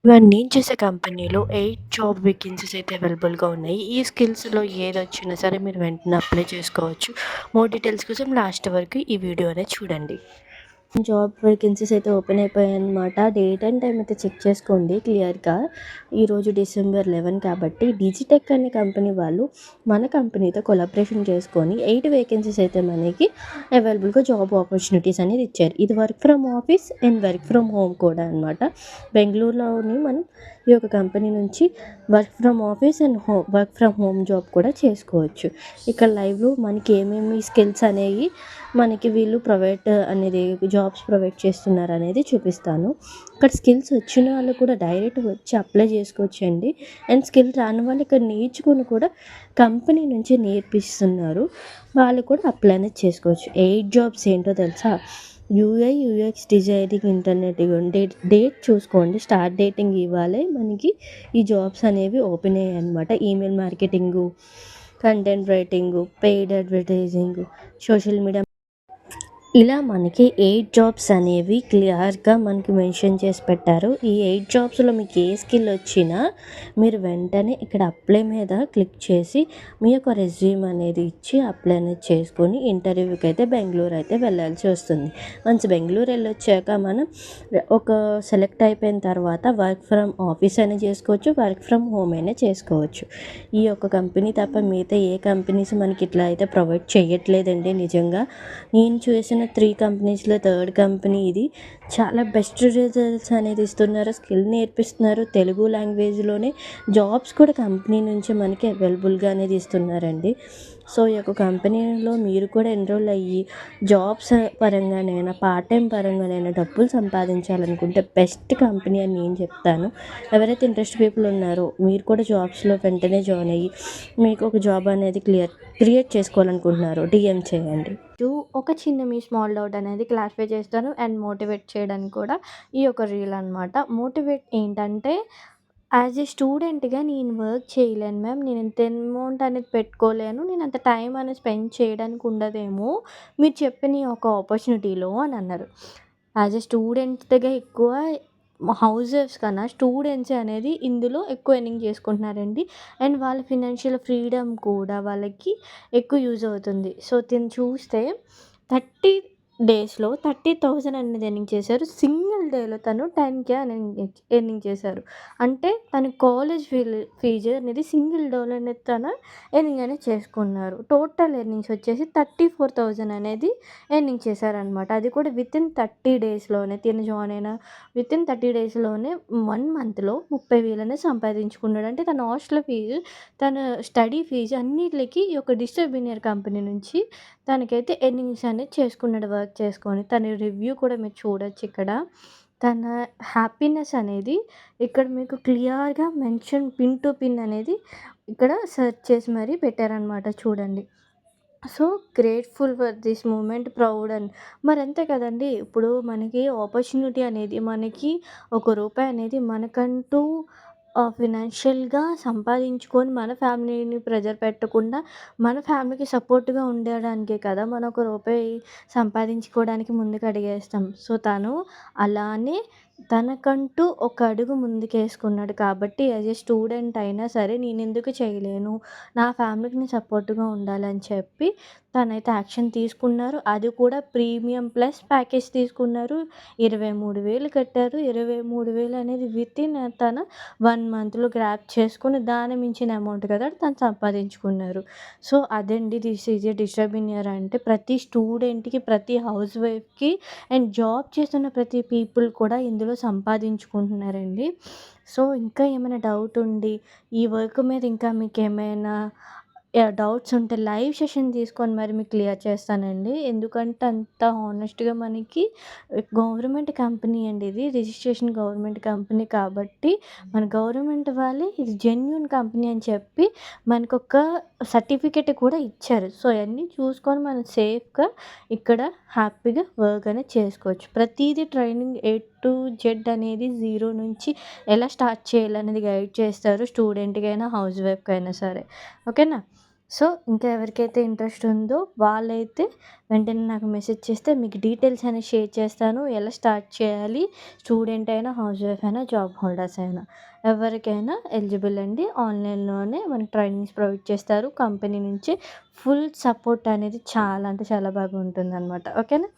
ఇవాళ నేను చేసే కంపెనీలో 8 జాబ్ వేకెన్సీస్ అయితే అవైలబుల్‌గా ఉన్నాయి. ఈ స్కిల్స్‌లో ఏదొచ్చినా సరే మీరు వెంటనే అప్లై చేసుకోవచ్చు. మోర్ డీటెయిల్స్ కోసం లాస్ట్ వరకు ఈ వీడియో అనేది చూడండి. జాబ్ వేకెన్సీస్ అయితే ఓపెన్ అయిపోయాయన్నమాట. డేట్ అండ్ టైం అయితే చెక్ చేసుకోండి క్లియర్‌గా. ఈరోజు డిసెంబర్ 11 కాబట్టి డిజిటెక్ అనే కంపెనీ వాళ్ళు మన కంపెనీతో కొలాబరేషన్ చేసుకొని 8 వేకెన్సీస్ అయితే మనకి అవైలబుల్‌గా జాబ్ ఆపర్చునిటీస్ అనేది ఇచ్చారు. ఇది work from office and work from home కూడా అనమాట. బెంగుళూరులోని మనం ఈ యొక్క కంపెనీ నుంచి work from office and work from home job కూడా చేసుకోవచ్చు. ఇక్కడ లైవ్లో మనకి ఏమేమి స్కిల్స్ అనేవి మనకి వీళ్ళు ప్రొవైడ్ అనేది జాబ్స్ ప్రొవైడ్ చేస్తున్నారు అనేది చూపిస్తాను. ఇక్కడ స్కిల్స్ వచ్చిన వాళ్ళు కూడా డైరెక్ట్ వచ్చి అప్లై చేసుకోవచ్చండి. అండ్ స్కిల్ రాని వాళ్ళు ఇక్కడ నేర్చుకుని కూడా కంపెనీ నుంచి నేర్పిస్తున్నారు. వాళ్ళు కూడా అప్లై అనేది చేసుకోవచ్చు. 8 జాబ్స్ ఏంటో తెలుసా? UI UX designing internet date చూసుకోండి. స్టార్ట్ డేటింగ్ ఇవ్వాలి మనకి ఈ జాబ్స్ అనేవి ఓపెన్ అయ్యాయి అనమాట. Email marketing, content writing, paid advertising, social media ఇలా మనకి 8 జాబ్స్ అనేవి క్లియర్గా మనకి మెన్షన్ చేసి పెట్టారు. ఈ 8 జాబ్స్లో మీకు ఏ స్కిల్ వచ్చినా మీరు వెంటనే ఇక్కడ అప్లై మీద క్లిక్ చేసి మీ యొక్క రెజ్యూమ్ అనేది ఇచ్చి అప్లై అనేది చేసుకొని ఇంటర్వ్యూకి అయితే బెంగళూరు అయితే వెళ్ళాల్సి వస్తుంది. వన్స్ బెంగళూరు వెళ్ళొచ్చాక మనం ఒక సెలెక్ట్ అయిపోయిన తర్వాత వర్క్ ఫ్రమ్ ఆఫీస్ అయినా చేసుకోవచ్చు, వర్క్ ఫ్రమ్ హోమ్ అయినా చేసుకోవచ్చు. ఈ యొక్క కంపెనీ తప్ప మిగతా ఏ కంపెనీస్ మనకి ఇట్లా అయితే ప్రొవైడ్ చేయట్లేదండి. నిజంగా నేను చూసిన 3 కంపెనీస్లో థర్డ్ కంపెనీ ఇది. చాలా బెస్ట్ రిజల్ట్స్ అనేది ఇస్తున్నారు, స్కిల్ నేర్పిస్తున్నారు, తెలుగు లాంగ్వేజ్లోనే జాబ్స్ కూడా కంపెనీ నుంచి మనకి అవైలబుల్గా అనేది ఇస్తున్నారండి. సో ఈ యొక్క కంపెనీలో మీరు కూడా ఎన్రోల్ అయ్యి జాబ్స్ పరంగానైనా పార్ట్ టైం పరంగానైనా డబ్బులు సంపాదించాలనుకుంటే బెస్ట్ కంపెనీ అని నేను చెప్తాను. ఎవరైతే ఇంట్రెస్ట్ పీపుల్ ఉన్నారో మీరు కూడా జాబ్స్లో వెంటనే జాయిన్ అయ్యి మీకు ఒక జాబ్ అనేది క్రియేట్ చేసుకోవాలనుకుంటున్నారో డిఎం చేయండి. ఒక చిన్న మీ స్మాల్ డౌట్ అనేది క్లారిఫై చేస్తాను అండ్ మోటివేట్ చేయడానికి కూడా ఈ యొక్క రీల్ అనమాట. మోటివేట్ ఏంటంటే యాజ్ ఏ స్టూడెంట్‌గా నేను వర్క్ చేయలేను మ్యామ్. నేను ఇంత అమౌంట్ అనేది పెట్టుకోలేను. నేను అంత టైం అనేది స్పెండ్ చేయడానికి ఉండదేమో మీరు చెప్పిన ఈ ఒక ఆపర్చునిటీలో అని అన్నారు. యాజ్ ఏ స్టూడెంట్స్‌గా ఎక్కువ హౌస్ వైఫ్స్ కన్నా స్టూడెంట్సే అనేది ఇందులో ఎక్కువ ఎర్నింగ్ చేసుకుంటున్నారండి. అండ్ వాళ్ళ ఫినాన్షియల్ ఫ్రీడమ్ కూడా వాళ్ళకి ఎక్కువ యూజ్ అవుతుంది. సో తిను చూస్తే 30 డేస్‌లో 30,000 అనేది ఎర్నింగ్ చేశారు. సింగిల్ డేలో తను 10,000 ఎర్నింగ్ చేశారు. అంటే తన కాలేజ్ ఫీజు అనేది సింగిల్ డేలోనే అనేది తన ఎర్నింగ్ అనేది చేసుకున్నారు. టోటల్ ఎర్నింగ్స్ వచ్చేసి 34,000 అనేది ఎర్నింగ్ చేశారనమాట. అది కూడా వితిన్ 30 డేస్‌లోనే తిను జాయిన్ అయిన వితిన్ 30 డేస్‌లోనే 1 మంత్‌లో 30,000 సంపాదించుకున్నాడు. అంటే తన హాస్టల్ ఫీజు, తన స్టడీ ఫీజు అన్నిట్లికి ఈ యొక్క డిజిటల్ బిలియనీర్ కంపెనీ నుంచి తనకైతే ఎర్నింగ్స్ అనేది చేసుకున్నాడు వర్క్ చేసుకొని. తన రివ్యూ కూడా మీరు చూడొచ్చు ఇక్కడ. తన హ్యాపీనెస్ అనేది ఇక్కడ మీకు క్లియర్‌గా మెన్షన్ పిన్ టు పిన్ అనేది ఇక్కడ సెర్చ్ చేసి మరీ పెట్టారనమాట చూడండి. So, grateful for this moment proud అని. మరి అంతే కదండీ! ఇప్పుడు మనకి ఆపర్చునిటీ అనేది మనకి ఒక రూపాయి అనేది మనకంటూ ఫినాన్షియల్‌గా సంపాదించుకొని మన ఫ్యామిలీని ప్రెజర్ పెట్టకుండా మన ఫ్యామిలీకి సపోర్ట్‌గా ఉండడానికే కదా! మనం ఒక రూపాయి సంపాదించుకోవడానికి ముందుకు అడుగేస్తాం. సో, తను అలానే తనకంటూ ఒక అడుగు ముందుకేసుకున్నాడు కాబట్టి యాజ్ ఎ స్టూడెంట్ అయినా సరే నేనెందుకు చేయలేను? నా ఫ్యామిలీకి నేను సపోర్ట్‌గా ఉండాలని చెప్పి తనైతే యాక్షన్ తీసుకున్నారు. అది కూడా ప్రీమియం ప్లస్ ప్యాకేజ్ తీసుకున్నారు. 23,000 కట్టారు. 23,000 అనేది వితిన్ తన 1 మంత్‌లో గ్రాబ్ చేసుకొని దాన్ని మించిన అమౌంట్ కదా తను సంపాదించుకున్నారు. సో, అదండి this is a digital billionaire అంటే ప్రతి స్టూడెంట్‌కి, ప్రతి హౌస్ వైఫ్‌కి అండ్ జాబ్ చేస్తున్న ప్రతి పీపుల్ కూడా ఇందులో సంపాదించుకుంటున్నారండి. సో, ఇంకా ఏమైనా డౌట్ ఉండి ఈ వర్క్ మీద ఇంకా మీకేమైనా డౌట్స్ ఉంటే లైవ్ సెషన్ తీసుకొని మరి మీకు క్లియర్ చేస్తానండి. ఎందుకంటే అంత హానెస్ట్‌గా మనకి గవర్నమెంట్ కంపెనీ అండి ఇది. రిజిస్ట్రేషన్ గవర్నమెంట్ కంపెనీ కాబట్టి మన గవర్నమెంట్ వాళ్ళే ఇది జెన్యూన్ కంపెనీ అని చెప్పి మనకొక సర్టిఫికేట్ కూడా ఇచ్చారు. సో, అయన్నీ చూసుకొని మనం సేఫ్‌గా ఇక్కడ హ్యాపీగా వర్క్ అనేది చేసుకోవచ్చు. ప్రతీదీ ట్రైనింగ్ ఏ టు జెడ్ అనేది జీరో నుంచి ఎలా స్టార్ట్ చేయాలనేది గైడ్ చేస్తారు స్టూడెంట్‌కైనా, హౌస్ వైఫ్‌కైనా సరే. ఓకేనా? సో, ఇంకా ఎవరికైతే ఇంట్రెస్ట్ ఉందో వాళ్ళైతే వెంటనే నాకు మెసేజ్ చేస్తే మీకు డీటెయిల్స్ అనేవి షేర్ చేస్తాను. ఎలా స్టార్ట్ చేయాలి? స్టూడెంట్ అయినా, హౌస్ వైఫ్ అయినా, జాబ్ హోల్డర్స్ అయినా ఎవరికైనా ఎలిజిబుల్ అండి. ఆన్‌లైన్‌లోనే మనకి ట్రైనింగ్స్ ప్రొవైడ్ చేస్తారు. కంపెనీ నుంచి ఫుల్ సపోర్ట్ అనేది చాలా అంటే చాలా బాగా ఉంటుందనమాట. ఓకేనా?